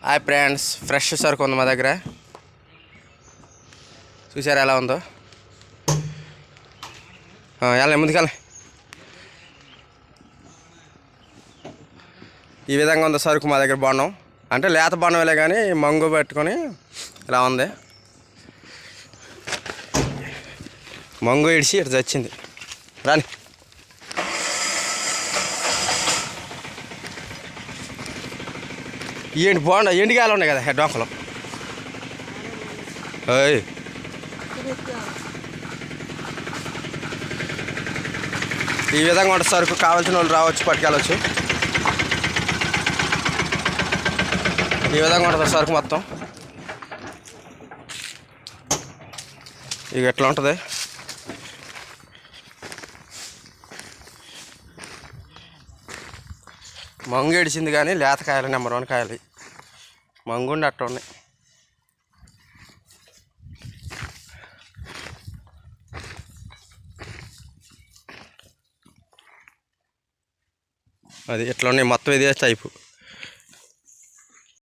Hi friends, fresh సరుకు ఉంది మా దగ్గర. చూసారా ఎలా ఉందో? వెళ్ళండి ముందుకెళ్ళి. ఈ విధంగా ఉంది సరుకు మా దగ్గర. బాండం అంటే లేత బాండమేలే, కానీ మంగు పెట్టుకొని ఇలా ఉంది. మంగు ఇడిచి ఇటు చచ్చింది. రాని ఏంటి బాగుండ ఎండికాయలు ఉన్నాయి కదా డొంకలు. ఈ విధంగా ఉంటుంది సరుకు. కావాల్సిన వాళ్ళు రావచ్చు, పట్టుకెళ్ళవచ్చు. ఈ విధంగా ఉంటుంది సరుకు మొత్తం. ఇక ఎట్లా ఉంటుంది? మంగు ఏడిచింది, కానీ లేత కాయలు నెంబర్ 1 కాయలు. మంగుండి అట్ట ఉన్నాయి. అది ఎట్లా ఉన్నాయి మొత్తం, ఇదే టైపు.